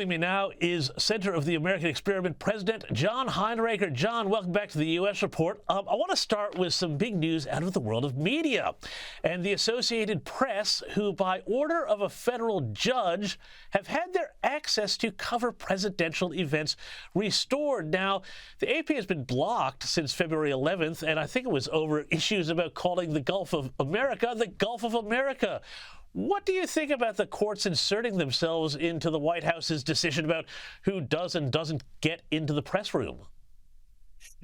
Joining me now is Center of the American Experiment President John Hinderaker. John, welcome back to the U.S. Report. I want to start with some big news out of the world of media and the Associated Press, who, by order of a federal judge, have had their access to cover presidential events restored. Now, the AP has been blocked since February 11th, and I think it was over issues about calling the Gulf of America the Gulf of America. What do you think about the courts inserting themselves into the White House's decision about who does and doesn't get into the press room?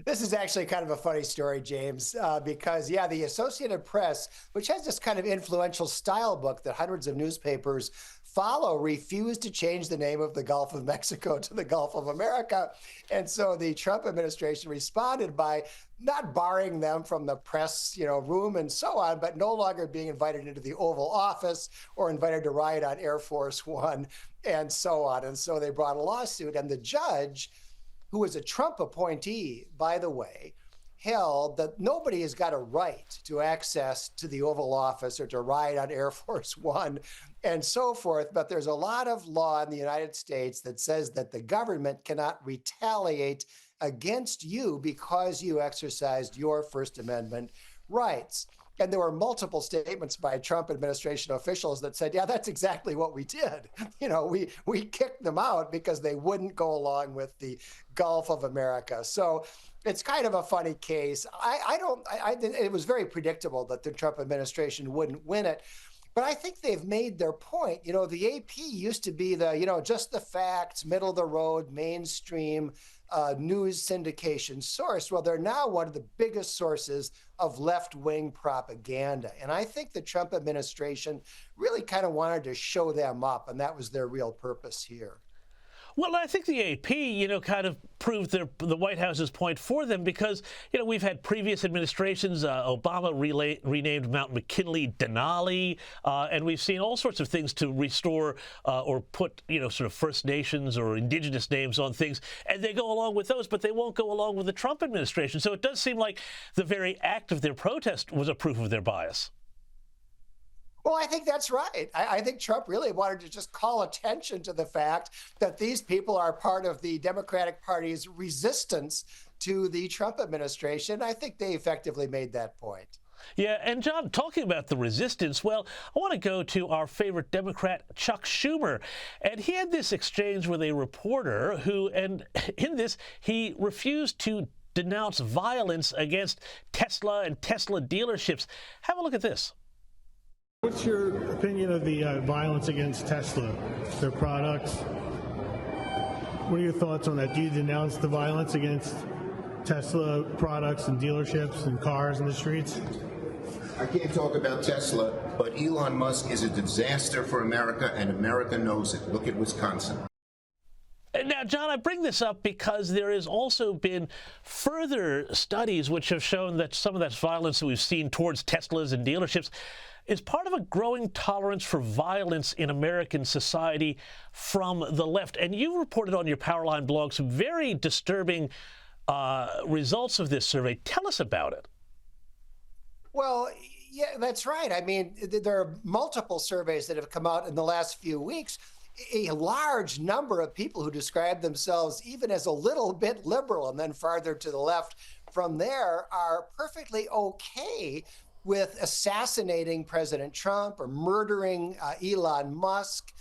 This is actually kind of a funny story, James, because, yeah, the Associated Press, which has this kind of influential style book that hundreds of newspapers follow, refused to change the name of the Gulf of Mexico to the Gulf of America. And so the Trump administration responded by not barring them from the press, room and so on, but no longer being invited into the Oval Office or invited to ride on Air Force One and so on. And so they brought a lawsuit, and the judge, who was a Trump appointee, by the way, held that nobody has got a right to access to the Oval Office or to ride on Air Force One and so forth. But there's a lot of law in the United States that says that the government cannot retaliate against you because you exercised your First Amendment rights. And there were multiple statements by Trump administration officials that said, yeah, that's exactly what we did. We kicked them out because they wouldn't go along with the Gulf of America. So it's kind of a funny case. It was very predictable that the Trump administration wouldn't win it. But I think they've made their point. The AP used to be the, just the facts, middle of the road, mainstream news syndication source. Well, they're now one of the biggest sources of left-wing propaganda. And I think the Trump administration really kind of wanted to show them up, and that was their real purpose here. Well, I think the AP, kind of proved the White House's point for them because, we've had previous administrations. Obama renamed Mount McKinley Denali, and we've seen all sorts of things to restore or put, sort of First Nations or indigenous names on things, and they go along with those, but they won't go along with the Trump administration. So it does seem like the very act of their protest was a proof of their bias. Well, I think that's right. I think Trump really wanted to just call attention to the fact that these people are part of the Democratic Party's resistance to the Trump administration. I think they effectively made that point. Yeah, and John, talking about the resistance, well, I want to go to our favorite Democrat, Chuck Schumer. And he had this exchange with a reporter who, and in this, he refused to denounce violence against Tesla and Tesla dealerships. Have a look at this. What's your opinion of the violence against Tesla, their products? What are your thoughts on that? Do you denounce the violence against Tesla products and dealerships and cars in the streets? I can't talk about Tesla, but Elon Musk is a disaster for America, and America knows it. Look at Wisconsin. Now, John, I bring this up because there has also been further studies which have shown that some of that violence that we've seen towards Teslas and dealerships is part of a growing tolerance for violence in American society from the left. And you reported on your Powerline blog some very disturbing results of this survey. Tell us about it. Well, yeah, that's right. I mean, there are multiple surveys that have come out in the last few weeks. A large number of people who describe themselves even as a little bit liberal and then farther to the left from there are perfectly okay with assassinating President Trump or murdering Elon Musk,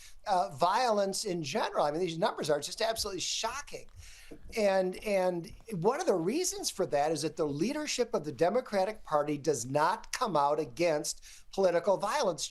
violence in general. I mean, these numbers are just absolutely shocking. And one of the reasons for that is that the leadership of the Democratic Party does not come out against political violence.